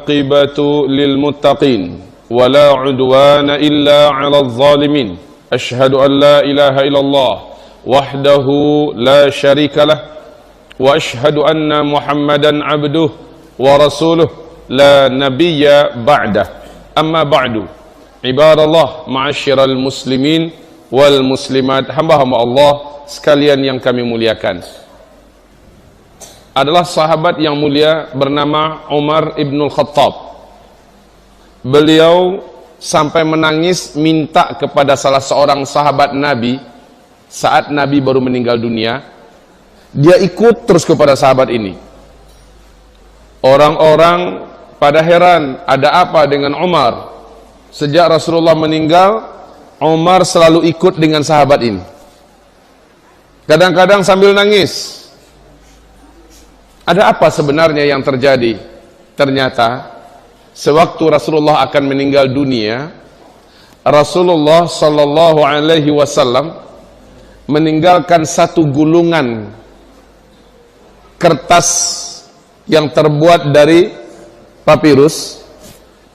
والعاقبة للمتقين ولا عدوان إلا على الظالمين أشهد أن لا إله إلا الله وحده لا شريك له وأشهد أن محمدا عبده ورسوله لا نبي بعده أما بعد عباد الله معاشر المسلمين والmuslimat, hamba-hamba Allah sekalian yang kami muliakan, adalah sahabat yang mulia bernama Umar ibnul Khattab. Beliau sampai menangis minta kepada salah seorang sahabat Nabi saat Nabi baru meninggal dunia. Dia ikut terus kepada sahabat ini. Orang-orang pada heran, ada apa dengan Umar? Sejak Rasulullah meninggal, Umar selalu ikut dengan sahabat ini. Kadang-kadang sambil nangis. Ada apa sebenarnya yang terjadi? Ternyata sewaktu Rasulullah akan meninggal dunia, Rasulullah sallallahu alaihi wasallam meninggalkan satu gulungan kertas yang terbuat dari papirus.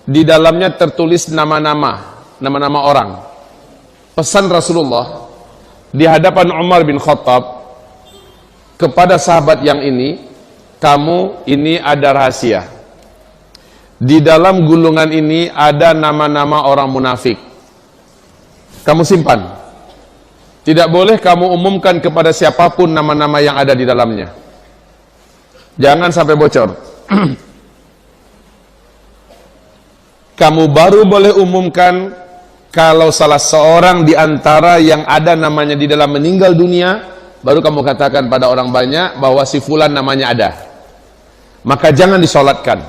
Di dalamnya tertulis nama-nama orang. Pesan Rasulullah di hadapan Umar bin Khattab kepada sahabat yang ini, kamu ini ada rahasia. Di dalam gulungan ini ada nama-nama orang munafik. Kamu simpan. Tidak boleh kamu umumkan kepada siapapun nama-nama yang ada di dalamnya. Jangan sampai bocor. Kamu baru boleh umumkan kalau salah seorang di antara yang ada namanya di dalam meninggal dunia, baru kamu katakan pada orang banyak bahwa si fulan namanya ada. Maka jangan disolatkan,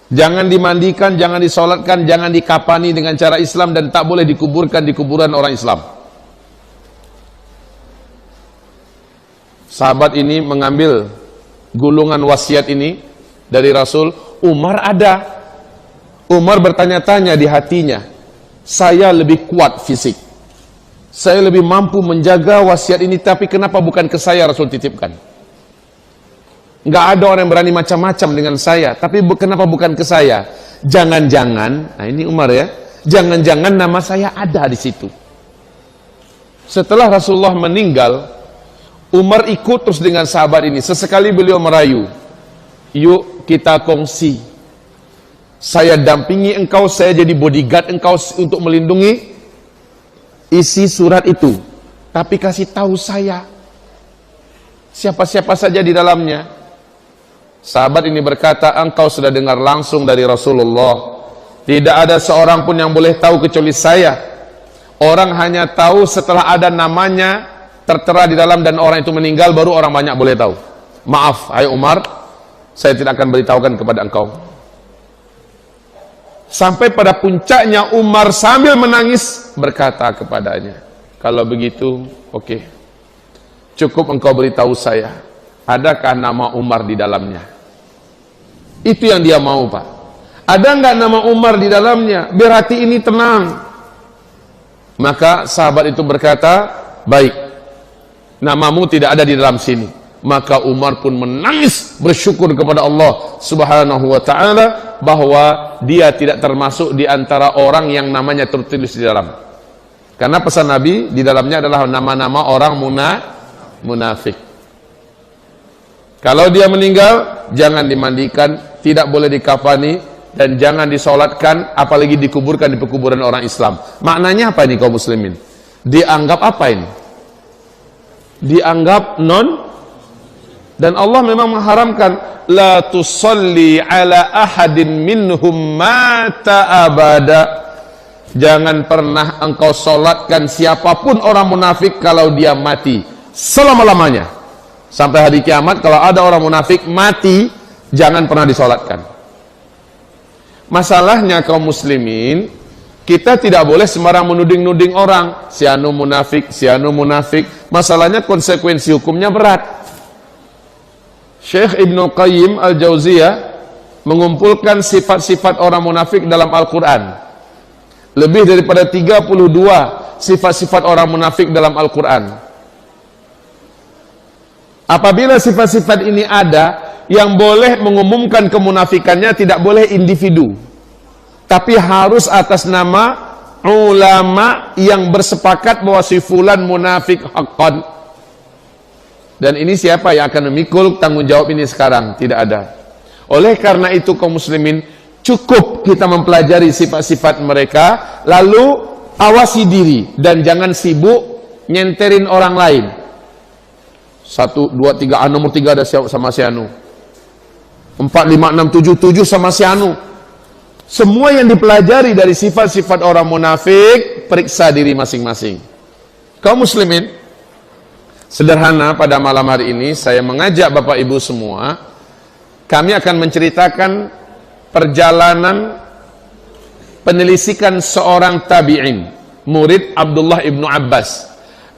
jangan dimandikan, jangan disolatkan, jangan dikapani dengan cara Islam, dan tak boleh dikuburkan di kuburan orang Islam. Sahabat ini mengambil gulungan wasiat ini dari Rasul. Umar ada. Umar bertanya-tanya di hatinya, saya lebih kuat fisik, saya lebih mampu menjaga wasiat ini, tapi kenapa bukan ke saya Rasul titipkan? Nggak ada orang yang berani macam-macam dengan saya, tapi kenapa bukan ke saya? Jangan-jangan, nah ini Umar ya, jangan-jangan nama saya ada di situ. Setelah Rasulullah meninggal, Umar ikut terus dengan sahabat ini. Sesekali beliau merayu, yuk kita kongsi, saya dampingi engkau, saya jadi bodyguard engkau untuk melindungi isi surat itu. Tapi kasih tahu saya siapa-siapa saja di dalamnya. Sahabat ini berkata, engkau sudah dengar langsung dari Rasulullah. Tidak ada seorang pun yang boleh tahu kecuali saya. Orang hanya tahu setelah ada namanya tertera di dalam dan orang itu meninggal, baru orang banyak boleh tahu. Maaf, hai Umar, saya tidak akan beritahukan kepada engkau. Sampai pada puncaknya Umar sambil menangis berkata kepadanya, kalau begitu, oke, cukup engkau beritahu saya, adakah nama Umar di dalamnya? Itu yang dia mau, Pak. Ada enggak nama Umar di dalamnya? Biar hati ini tenang. Maka sahabat itu berkata, baik, namamu tidak ada di dalam sini. Maka Umar pun menangis bersyukur kepada Allah Subhanahu wa ta'ala bahwa dia tidak termasuk di antara orang yang namanya tertulis di dalam. Karena pesan Nabi di dalamnya adalah nama-nama orang munafik. Kalau dia meninggal, jangan dimandikan, tidak boleh dikafani, dan jangan disolatkan, apalagi dikuburkan di pekuburan orang Islam. Maknanya apa ini kaum muslimin? Dianggap apa ini? Dianggap dan Allah memang mengharamkan, la tusalli ala ahadin minhum mata abada. Jangan pernah engkau solatkan siapapun orang munafik kalau dia mati selama-lamanya. Sampai hari kiamat kalau ada orang munafik mati, jangan pernah disolatkan. Masalahnya kaum muslimin, kita tidak boleh sembarang menuding-nuding orang, si anu munafik, si anu munafik. Masalahnya konsekuensi hukumnya berat. Syekh Ibnu Qayyim Al-Jauziyah mengumpulkan sifat-sifat orang munafik dalam Al-Quran. Lebih daripada 32 sifat-sifat orang munafik dalam Al-Quran. Apabila sifat-sifat ini ada, yang boleh mengumumkan kemunafikannya tidak boleh individu, tapi harus atas nama ulama yang bersepakat bahwa si fulan munafik haqqan. Dan ini siapa yang akan memikul tanggung jawab ini sekarang? Tidak ada. Oleh karena itu kaum muslimin, cukup kita mempelajari sifat-sifat mereka, lalu awasi diri dan jangan sibuk nyenterin orang lain. 1, 2, 3, nomor 3 ada sama si anu, 4, 5, 6, 7 sama si anu. Semua yang dipelajari dari sifat-sifat orang munafik, periksa diri masing-masing. Kaum muslimin, sederhana pada malam hari ini saya mengajak Bapak Ibu semua, kami akan menceritakan perjalanan penelisikan seorang tabi'in, murid Abdullah ibnu Abbas,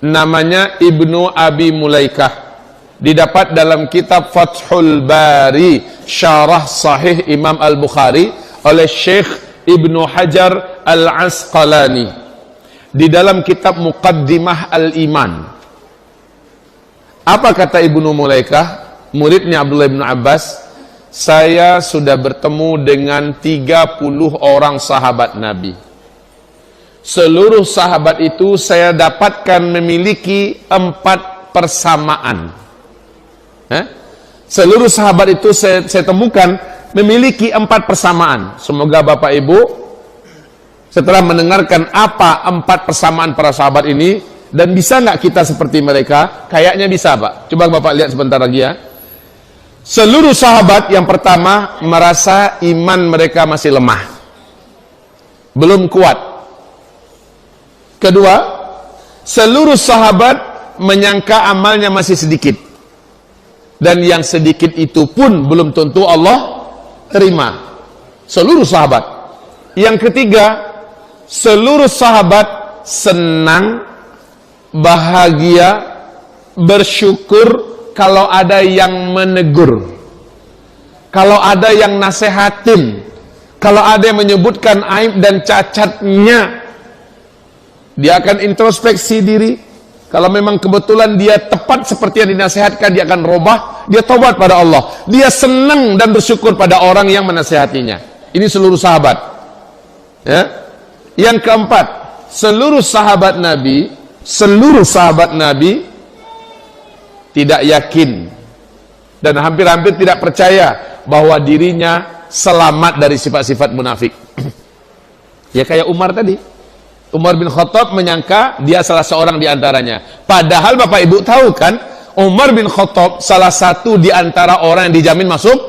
namanya Ibnu Abi Mulaikah, didapat dalam kitab Fathul Bari Syarah Sahih Imam Al-Bukhari oleh Syekh Ibnu Hajar Al-Asqalani di dalam kitab Muqaddimah Al-Iman. Apa kata Ibnu Mulaikah, muridnya Abdullah ibnu Abbas? Saya sudah bertemu dengan 30 orang sahabat Nabi. Seluruh sahabat itu saya dapatkan memiliki 4 persamaan. Seluruh sahabat itu saya temukan memiliki 4 persamaan. Semoga Bapak Ibu setelah mendengarkan apa 4 persamaan para sahabat ini, dan bisa nggak kita seperti mereka? Kayaknya bisa, Pak. Coba Bapak lihat sebentar lagi ya. Seluruh sahabat yang pertama merasa iman mereka masih lemah, belum kuat. Kedua, seluruh sahabat menyangka amalnya masih sedikit, dan yang sedikit itu pun belum tentu Allah terima. Seluruh sahabat. Yang ketiga, seluruh sahabat senang, bahagia, bersyukur kalau ada yang menegur, kalau ada yang nasehatin, kalau ada yang menyebutkan aib dan cacatnya. Dia akan introspeksi diri. Kalau memang kebetulan dia tepat seperti yang dinasehatkan, dia akan robah, dia tobat pada Allah. Dia senang dan bersyukur pada orang yang menasehatinya. Ini seluruh sahabat. Ya. Yang keempat, seluruh sahabat Nabi tidak yakin dan hampir-hampir tidak percaya bahwa dirinya selamat dari sifat-sifat munafik. Ya kayak Umar tadi. Umar bin Khattab menyangka dia salah seorang di antaranya. Padahal Bapak Ibu tahu kan, Umar bin Khattab salah satu di antara orang yang dijamin masuk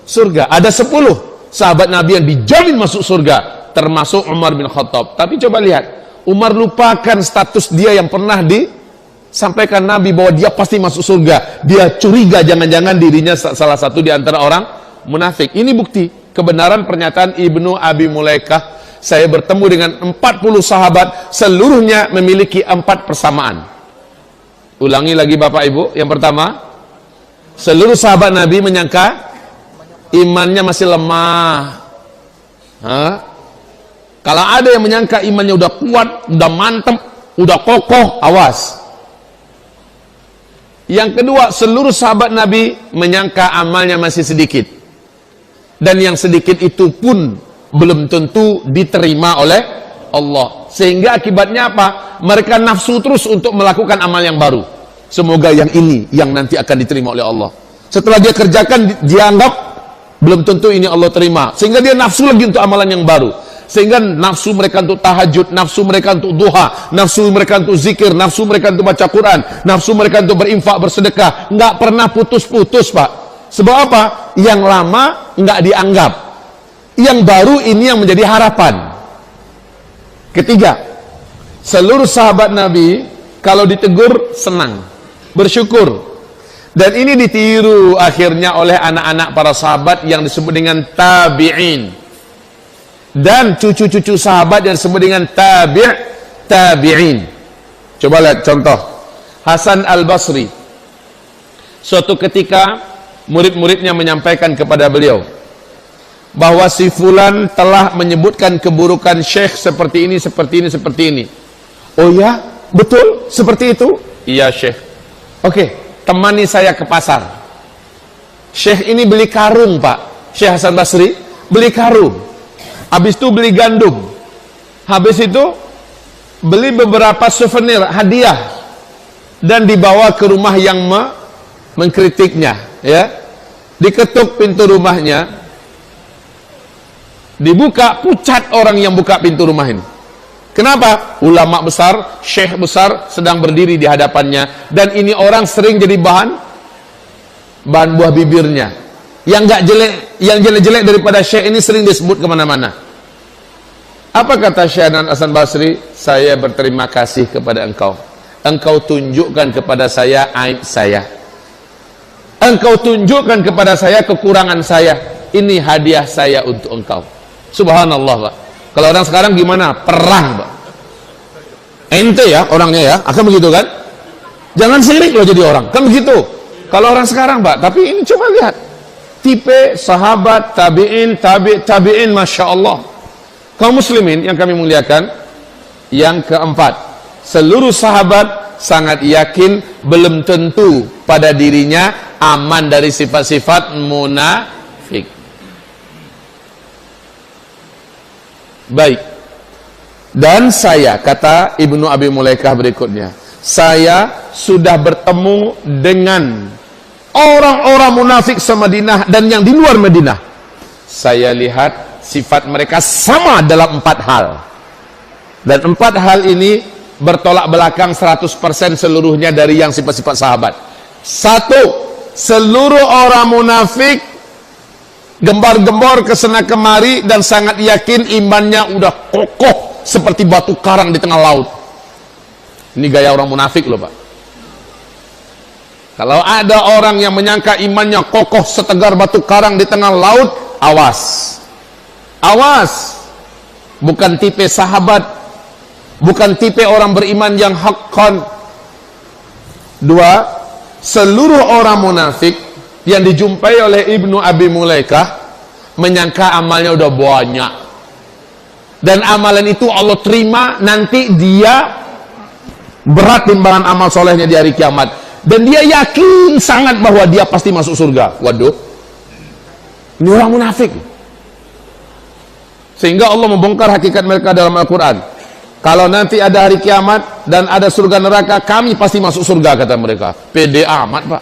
surga. Ada 10 sahabat Nabi yang dijamin masuk surga, termasuk Umar bin Khattab. Tapi coba lihat, Umar lupakan status dia yang pernah disampaikan Nabi bahwa dia pasti masuk surga. Dia curiga jangan-jangan dirinya salah satu di antara orang munafik. Ini bukti kebenaran pernyataan Ibnu Abi Mulaikah. Saya bertemu dengan 40 sahabat, seluruhnya memiliki 4 persamaan. Ulangi lagi Bapak Ibu. Yang pertama, seluruh sahabat Nabi menyangka imannya masih lemah. Kalau ada yang menyangka imannya udah kuat, udah mantap, udah kokoh, awas. Yang kedua, seluruh sahabat Nabi menyangka amalnya masih sedikit, dan yang sedikit itu pun belum tentu diterima oleh Allah. Sehingga akibatnya apa? Mereka nafsu terus untuk melakukan amal yang baru. Semoga yang ini yang nanti akan diterima oleh Allah. Setelah dia kerjakan, dia anggap belum tentu ini Allah terima. Sehingga dia nafsu lagi untuk amalan yang baru. Sehingga nafsu mereka untuk tahajud, nafsu mereka untuk duha, nafsu mereka untuk zikir, nafsu mereka untuk baca Quran, nafsu mereka untuk berinfak, bersedekah. Nggak pernah putus-putus, Pak. Sebab apa? Yang lama nggak dianggap, yang baru ini yang menjadi harapan. Ketiga, seluruh sahabat Nabi kalau ditegur senang, bersyukur. Dan ini ditiru akhirnya oleh anak-anak para sahabat yang disebut dengan tabi'in, dan cucu-cucu sahabat yang disebut dengan tabi'in. Coba lihat contoh Hasan Al-Basri. Suatu ketika murid-muridnya menyampaikan kepada beliau bahwa si fulan telah menyebutkan keburukan syekh seperti ini, seperti ini, seperti ini. Oh ya, betul seperti itu? Iya syekh. Oke, temani saya ke pasar. Syekh ini beli karung, Pak. Syekh Hasan Basri beli karung. Habis itu beli gandum. Habis itu beli beberapa souvenir, hadiah. Dan dibawa ke rumah yang mengkritiknya, ya. Diketuk pintu rumahnya. Dibuka, pucat orang yang buka pintu rumah ini. Kenapa? Ulama besar, syekh besar sedang berdiri di hadapannya, dan ini orang sering jadi bahan buah bibirnya. Yang nggak jelek, yang jelek-jelek daripada syekh ini sering disebut kemana-mana. Apa kata Syekh Hasan Basri? Saya berterima kasih kepada engkau. Engkau tunjukkan kepada saya aib saya. Engkau tunjukkan kepada saya kekurangan saya. Ini hadiah saya untuk engkau. Subhanallah, Pak. Kalau orang sekarang gimana? Perang, Pak. Ente ya orangnya ya, akan begitu kan? Jangan sirik loh jadi orang, kan begitu. Kalau orang sekarang, Pak. Tapi ini coba lihat. Tipe sahabat, tabi'in, tabi'in, Masya Allah. Kaum muslimin yang kami muliakan. Yang keempat, seluruh sahabat sangat yakin belum tentu pada dirinya aman dari sifat-sifat munafik. Baik. Dan saya, kata Ibnu Abi Mulaikah berikutnya, saya sudah bertemu dengan orang-orang munafik se-Madinah dan yang di luar Madinah. Saya lihat sifat mereka sama dalam 4 hal. Dan 4 hal ini bertolak belakang 100% seluruhnya dari yang sifat-sifat sahabat. 1. Seluruh orang munafik gembar-gembor kesana kemari dan sangat yakin imannya udah kokoh seperti batu karang di tengah laut. Ini gaya orang munafik loh, Pak. Kalau ada orang yang menyangka imannya kokoh setegar batu karang di tengah laut, awas. Awas. Bukan tipe sahabat, bukan tipe orang beriman yang haqqan. 2. Seluruh orang munafik yang dijumpai oleh Ibnu Abi Mulaikah menyangka amalnya udah banyak, dan amalan itu Allah terima, nanti dia berat timbangan amal solehnya di hari kiamat, dan dia yakin sangat bahwa dia pasti masuk surga. Waduh, ini orang munafik. Sehingga Allah membongkar hakikat mereka dalam Al-Quran. Kalau nanti ada hari kiamat dan ada surga neraka, kami pasti masuk surga, kata mereka. Pede amat, Pak.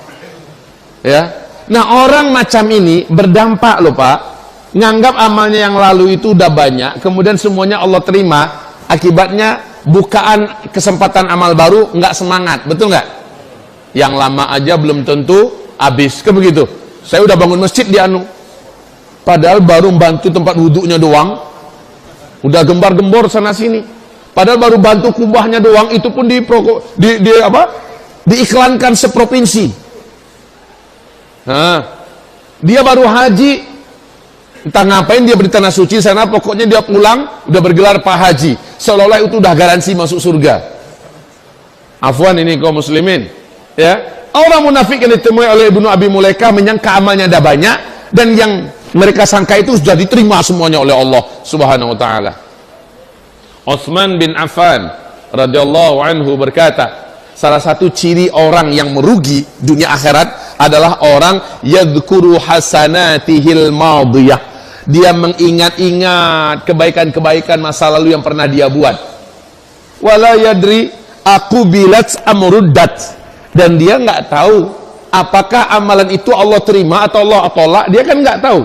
Ya. Nah, orang macam ini berdampak loh, Pak. Nganggap amalnya yang lalu itu udah banyak, kemudian semuanya Allah terima, akibatnya bukaan kesempatan amal baru nggak semangat, betul nggak? Yang lama aja belum tentu habis, kan begitu. Saya udah bangun masjid di Anu, padahal baru bantu tempat wudhunya doang, udah gembar-gembor sana sini. Padahal baru bantu kubahnya doang, itu pun diiklankan seprovinsi. Nah, dia baru haji, entah ngapain dia beri tanah suci sana, pokoknya dia pulang udah bergelar Pak Haji, seolah-olah itu udah garansi masuk surga. Afwan ini kaum muslimin, ya. Orang munafik yang ditemui oleh Ibnu Abi Mulaikah menyangka amalnya ada banyak, dan yang mereka sangka itu sudah diterima semuanya oleh Allah Subhanahu wa taala. Utsman bin Affan radhiyallahu anhu berkata, salah satu ciri orang yang merugi dunia akhirat adalah orang yadhkuru hasanatihil madiyah. Dia mengingat-ingat kebaikan-kebaikan masa lalu yang pernah dia buat. Wala yadri aqubilat amruddat. Dan dia nggak tahu apakah amalan itu Allah terima atau Allah tolak. Dia kan nggak tahu.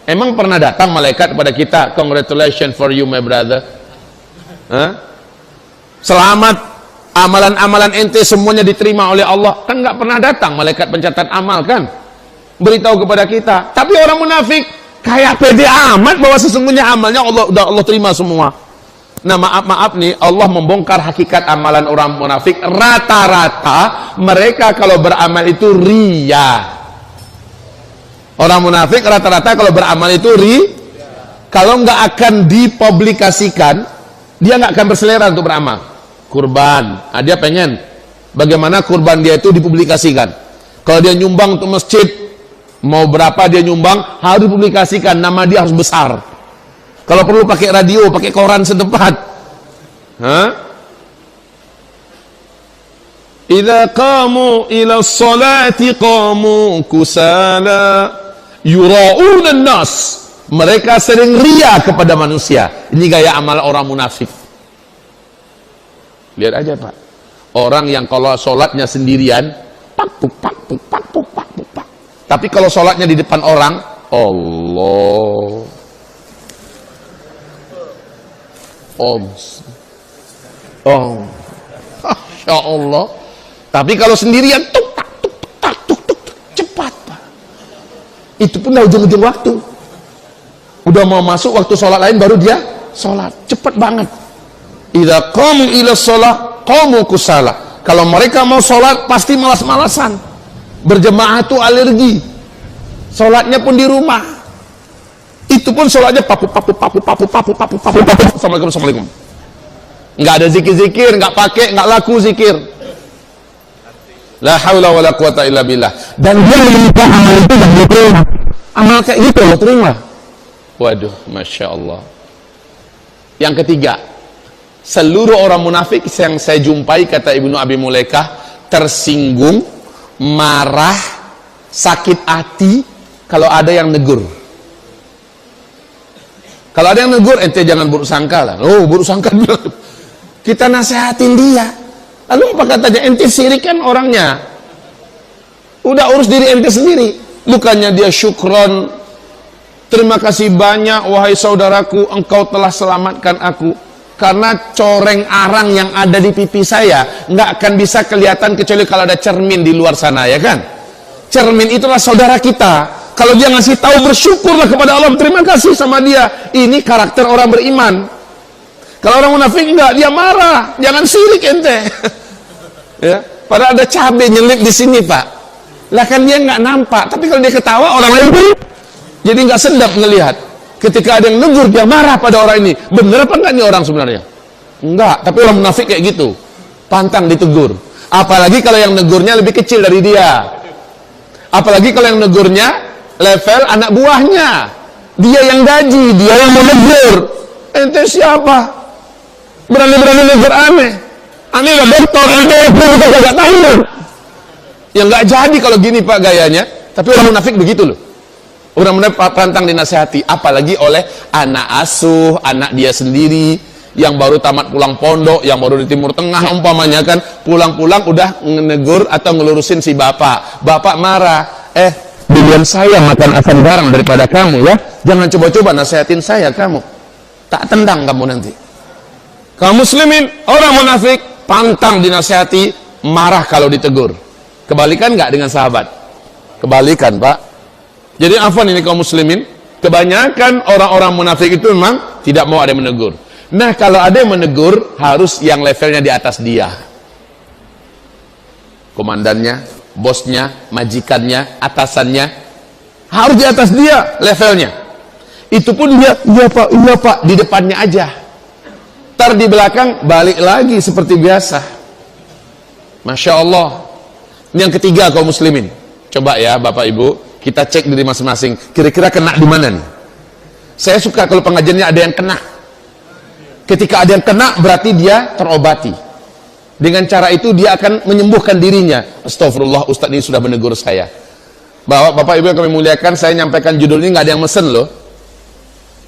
Emang pernah datang malaikat kepada kita, congratulations for you my brother. Hah? Selamat, amalan-amalan ente semuanya diterima oleh Allah. Kan nggak pernah datang malaikat pencatat amal, kan beritahu kepada kita. Tapi orang munafik kayak pede amat bahwa sesungguhnya amalnya Allah terima semua. Nah, maaf nih, Allah membongkar hakikat amalan orang munafik. Rata-rata mereka kalau beramal itu riya. Orang munafik rata-rata kalau beramal itu kalau nggak akan dipublikasikan, dia nggak akan berselera untuk beramal. Kurban, dia pengen bagaimana kurban dia itu dipublikasikan. Kalau dia nyumbang untuk masjid, mau berapa dia nyumbang harus dipublikasikan, nama dia harus besar. Kalau perlu pakai radio, pakai koran setempat. idza qamu ila sholati qamu kusala yura'una nas. Mereka sering ria kepada manusia. Ini gaya amal orang munafik. Lihat aja Pak, orang yang kalau sholatnya sendirian pak puk pak puk pak puk pak puk pak. Tapi kalau sholatnya di depan orang, Allah Masya Allah. Tapi kalau sendirian tuk tak tuk tak tuk tuk cepat Pak. Itu pun udah ujung-ujung waktu. Udah mau masuk waktu sholat lain baru dia sholat. Cepat banget. Idza qamu ila sholat qamu kusala. Kalau mereka mau sholat pasti malas-malasan. Berjemaah tuh alergi. Sholatnya pun di rumah. Itu pun sholatnya papu. Assalamualaikum. Nggak ada zikir-zikir, nggak pakai, nggak laku zikir. La haula wala quwata illa billah. Dan dia meminta amal itu dan diterima. Amal kayak gitu lo terima. Waduh, Masya Allah. Yang ketiga, seluruh orang munafik yang saya jumpai, kata Ibnu Abi Mulaikah, tersinggung, marah, sakit hati kalau ada yang negur. Kalau ada yang negur, ente jangan buruk sangka lah. Oh, buruk sangka dulu. Kita nasihatin dia. Lalu apa katanya? Ente sirik kan orangnya. Udah urus diri ente sendiri. Bukannya dia syukron. Terima kasih banyak wahai saudaraku, engkau telah selamatkan aku. Karena coreng arang yang ada di pipi saya nggak akan bisa kelihatan kecuali kalau ada cermin di luar sana, ya kan? Cermin itulah saudara kita. Kalau dia ngasih tahu, bersyukurlah kepada Allah, terima kasih sama dia. Ini karakter orang beriman. Kalau orang munafik enggak, dia marah, jangan sirik ente. Ya, padahal ada cabai nyelip di sini Pak. Lah kan dia nggak nampak, tapi kalau dia ketawa orang lain pun jadi nggak sedap ngelihat. Ketika ada yang negur, dia marah pada orang ini. Bener apa enggak nih orang sebenarnya? Enggak, tapi orang munafik kayak gitu. Pantang ditegur. Apalagi kalau yang negurnya lebih kecil dari dia. Apalagi kalau yang negurnya level anak buahnya. Dia yang gaji, dia yang mau negur. Ente siapa? Berani-berani negur aneh. Aneh lah dokter, ente gak tahu. Ya nggak jadi kalau gini Pak gayanya. Tapi orang munafik begitu loh. Orang munafik pantang dinasehati, apalagi oleh anak asuh, anak dia sendiri yang baru tamat pulang pondok, yang baru di Timur Tengah umpamanya kan, pulang-pulang udah menegur atau ngelurusin si bapak. Bapak marah, duluan saya makan asam garam daripada kamu ya. Jangan coba-coba nasehatin saya kamu. Tak tendang kamu nanti. Kaum muslimin, orang munafik pantang dinasehati, marah kalau ditegur. Kebalikan nggak dengan sahabat? Kebalikan Pak. Jadi afwan ini kaum muslimin, kebanyakan orang-orang munafik itu memang tidak mau ada yang menegur. Nah kalau ada yang menegur, harus yang levelnya di atas dia. Komandannya, bosnya, majikannya, atasannya, harus di atas dia levelnya. Itu pun dia, iya pak, di depannya aja. Ntar di belakang balik lagi seperti biasa. Masya Allah. Yang ketiga kaum muslimin, coba ya Bapak Ibu, kita cek diri masing-masing, kira-kira kena di mana nih? Saya suka kalau pengajiannya ada yang kena. Ketika ada yang kena, berarti dia terobati. Dengan cara itu dia akan menyembuhkan dirinya. Astagfirullah, Ustadz ini sudah menegur saya. Bahwa Bapak Ibu yang kami muliakan, saya nyampaikan judul ini nggak ada yang mesen loh.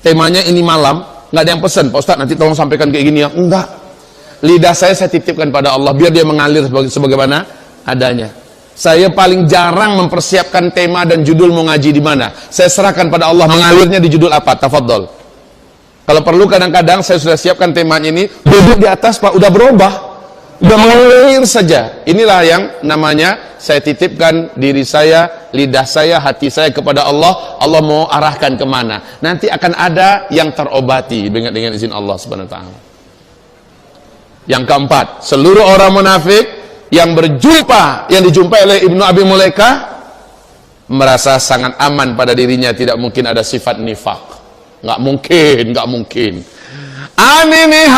Temanya ini malam, nggak ada yang pesen. Pak Ustadz nanti tolong sampaikan kayak gini ya. Enggak. Lidah saya titipkan pada Allah, biar dia mengalir sebagaimana adanya. Saya paling jarang mempersiapkan tema dan judul mau ngaji di mana. Saya serahkan pada Allah, mengalirnya di judul apa, tafadhol. Kalau perlu kadang-kadang saya sudah siapkan temanya ini, duduk di atas Pak, udah berubah, udah mengalir saja. Inilah yang namanya saya titipkan diri saya, lidah saya, hati saya kepada Allah. Allah mau arahkan kemana. Nanti akan ada yang terobati dengan izin Allah Subhanahu Wa Taala. Yang keempat, seluruh orang munafik yang berjumpa, yang dijumpai oleh Ibnu Abi Mulaikah, merasa sangat aman pada dirinya, tidak mungkin ada sifat nifak. Nggak mungkin. Aneh nih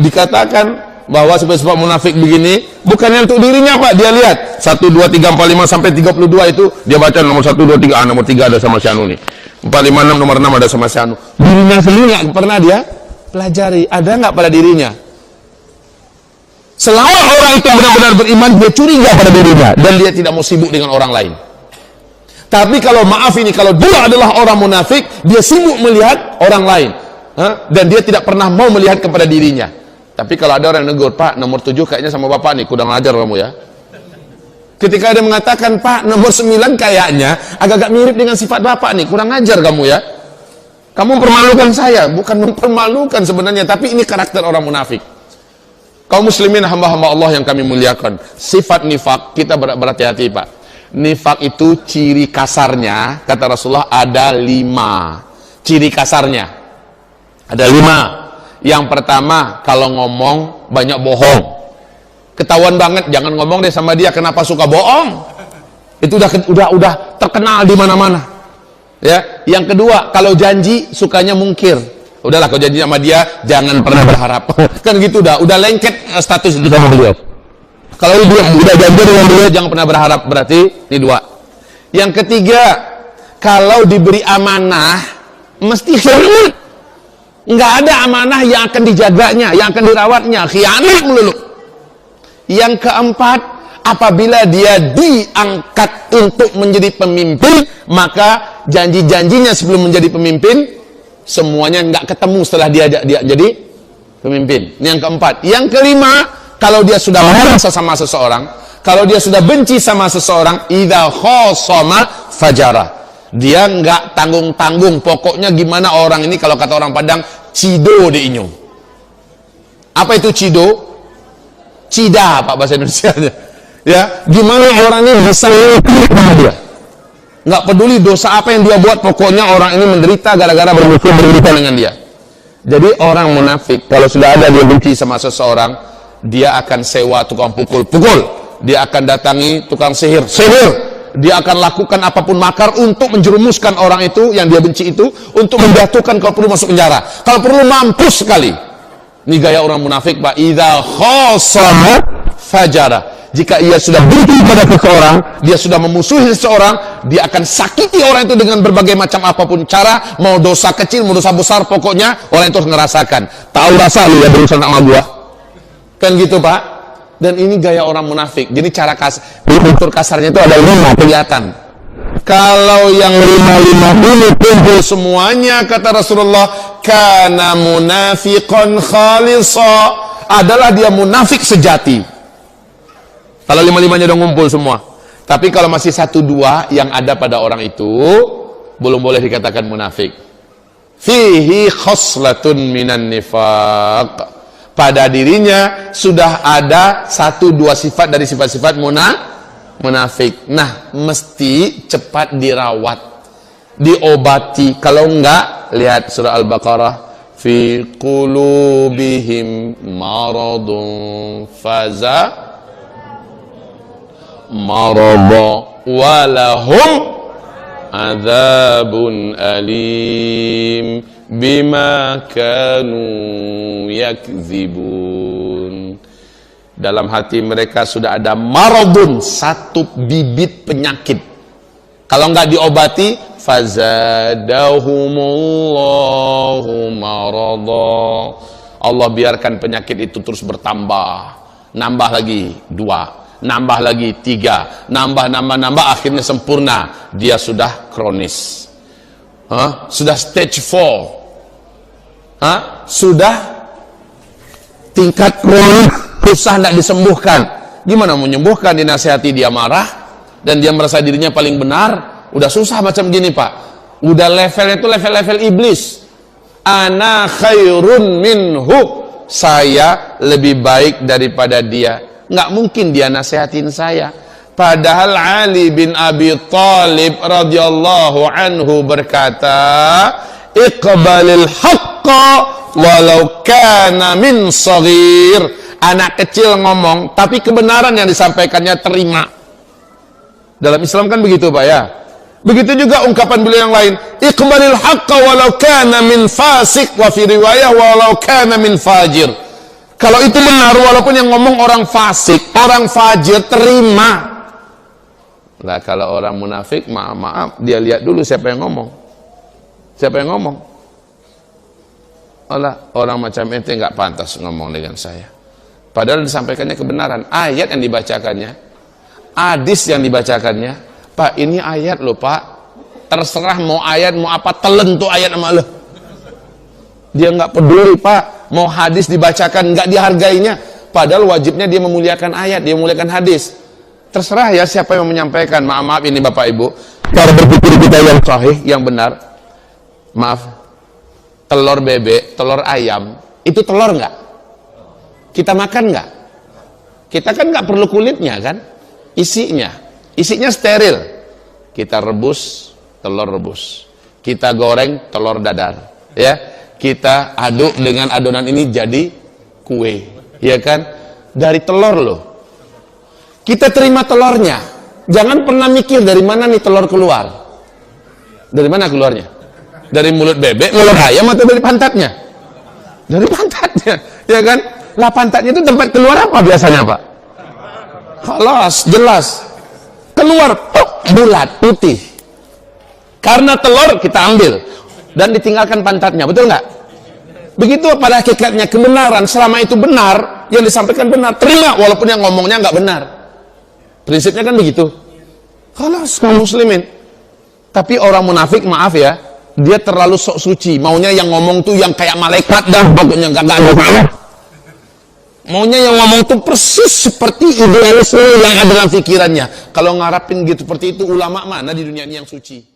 dikatakan bahwa sifat munafik begini bukannya untuk dirinya Pak. Dia lihat 1, 2, 3, 4, 5 sampai 32 itu dia baca nomor 1, 2, 3, nomor 3 ada sama si Anu nih, 4, 5, 6 nomor 6 ada sama si Anu. Dirinya sendiri nggak pernah dia pelajari, ada nggak pada dirinya? Selama orang itu benar-benar beriman, dia curiga pada dirinya dan dia tidak mau sibuk dengan orang lain. Tapi kalau maaf ini, kalau dia adalah orang munafik, dia sibuk melihat orang lain, dan dia tidak pernah mau melihat kepada dirinya. Tapi kalau ada orang yang negur, Pak, nomor 7 kayaknya sama Bapak nih, kurang ajar kamu ya. Ketika ada mengatakan, Pak, nomor 9 kayaknya agak-agak mirip dengan sifat Bapak nih, kurang ajar kamu ya. Kamu mempermalukan saya, bukan mempermalukan sebenarnya, tapi ini karakter orang munafik. Kaum muslimin, hamba-hamba Allah yang kami muliakan, sifat nifak, kita berhati-hati Pak. Nifak itu ciri kasarnya, kata Rasulullah, ada 5. Ciri kasarnya ada 5. Yang pertama, kalau ngomong banyak bohong. Ketahuan banget, jangan ngomong deh sama dia, kenapa suka bohong. Itu udah terkenal di mana-mana. Ya, yang kedua, kalau janji sukanya mungkir. Udahlah, kalau janji sama dia jangan pernah berharap. Kan gitu, udah lengket status itu sama beliau. Kalau dia udah janji dengan beliau jangan pernah berharap, berarti ini 2. Yang ketiga, kalau diberi amanah mesti khianat. Nggak ada amanah yang akan dijaganya, yang akan dirawatnya, khianat melulu. Yang keempat, apabila dia diangkat untuk menjadi pemimpin, maka janji-janjinya sebelum menjadi pemimpin semuanya nggak ketemu setelah dia jadi pemimpin. Ini yang keempat. Yang kelima, kalau dia sudah marah sama seseorang, kalau dia sudah benci sama seseorang, idza khosama fajara. Dia nggak tanggung-tanggung. Pokoknya gimana orang ini, kalau kata orang Padang, cido de inyo. Apa itu cido? Cida, Pak, bahasa Indonesianya. Ya, gimana orang ini bisa sama dia? Nggak peduli dosa apa yang dia buat, pokoknya orang ini menderita gara-gara bermusuh-bermusuhan dengan dia. Jadi orang munafik, kalau sudah ada dia benci sama seseorang, dia akan sewa tukang pukul, dia akan datangi tukang sihir, dia akan lakukan apapun makar untuk menjerumuskan orang itu yang dia benci itu, untuk menjatuhkan, kalau perlu masuk penjara, kalau perlu mampus sekali. Ini gaya orang munafik, Pak. Idza khasama fajara. Jika ia sudah benci pada seseorang, dia sudah memusuhi seseorang, dia akan sakiti orang itu dengan berbagai macam apapun cara, mau dosa kecil, mau dosa besar, pokoknya orang itu harus ngerasakan. Tahu rasa lu ya berurusan sama gua. Kan gitu, Pak. Dan ini gaya orang munafik. Jadi cara unsur kasarnya itu ada 5 kelihatan. Kalau yang 5 ini kumpul semuanya, kata Rasulullah, kana munafiqan khalisa, adalah dia munafik sejati. Kalau 5-5-nya udah ngumpul semua. Tapi kalau masih 1-2 yang ada pada orang itu, belum boleh dikatakan munafik. Fihi khoslatun minan nifaq. Pada dirinya sudah ada 1-2 sifat dari sifat-sifat munafik. Nah, mesti cepat dirawat, diobati. Kalau enggak, lihat surah Al-Baqarah. Fi qulubihim maradun faza marada walahum adzabun alim bima kanu yakzibun. Dalam hati mereka sudah ada maradun, 1 bibit penyakit. Kalau enggak diobati, fazadahumullahu marada. Allah biarkan penyakit itu terus bertambah, nambah lagi 2, nambah lagi 3, nambah, akhirnya sempurna. Dia sudah kronis, sudah stage 4, sudah tingkat kronis, susah tidak disembuhkan. Gimana mau menyembuhkan? Dinasihati dia marah dan dia merasa dirinya paling benar. Udah susah macam gini, Pak. Udah levelnya itu level iblis. Ana khairun minhu, saya lebih baik daripada dia. Nggak mungkin dia nasihatin saya. Padahal Ali bin Abi Thalib radhiyallahu anhu berkata, iqbalil haqqa walau kana min saghir. Anak kecil ngomong, tapi kebenaran yang disampaikannya terima. Dalam Islam kan begitu, Pak, ya. Begitu juga ungkapan beliau yang lain, iqbalil haqqa walau kana min fasik, wa fi riwayah walau kana min fajir. Kalau itu benar, walaupun yang ngomong orang fasik, orang fajir, terima. Nah, kalau orang munafik, maaf, dia lihat dulu siapa yang ngomong. Siapa yang ngomong? Alah, orang macam ente nggak pantas ngomong dengan saya. Padahal disampaikannya kebenaran. Ayat yang dibacakannya, hadis yang dibacakannya, Pak, ini ayat loh Pak, terserah mau ayat mau apa, telen tuh ayat sama lo. Dia nggak peduli Pak, mau hadis dibacakan nggak dihargainya. Padahal wajibnya dia memuliakan ayat, dia memuliakan hadis. Terserah ya siapa yang menyampaikan. Maaf ini Bapak Ibu, cara berpikir kita yang sahih, yang benar. Maaf, telur bebek, telur ayam, itu telur nggak? Kita makan nggak? Kita kan nggak perlu kulitnya kan? Isinya steril. Kita rebus, telur rebus. Kita goreng, telur dadar. Ya, kita aduk dengan adonan ini jadi kue. Ya kan? Dari telur loh. Kita terima telurnya. Jangan pernah mikir dari mana nih telur keluar. Dari mana keluarnya? Dari mulut bebek, mulut ayam, atau dari pantatnya? Dari pantatnya, ya kan? Lah pantatnya itu tempat keluar apa biasanya Pak? Halas, jelas. Keluar, bulat, putih. Karena telur kita ambil dan ditinggalkan pantatnya, betul nggak? Begitu pada hakikatnya kebenaran, selama itu benar, yang disampaikan benar, terima walaupun yang ngomongnya nggak benar. Prinsipnya kan begitu. Halas, kaum muslimin. Tapi orang munafik, maaf ya, dia terlalu sok suci, maunya yang ngomong tuh yang kayak malaikat dah, pokoknya nggak ada apa-apa. Maunya yang ngomong tuh persis seperti idealisme yang ada dalam pikirannya. Kalau ngarapin gitu seperti itu, ulama mana di dunia ini yang suci?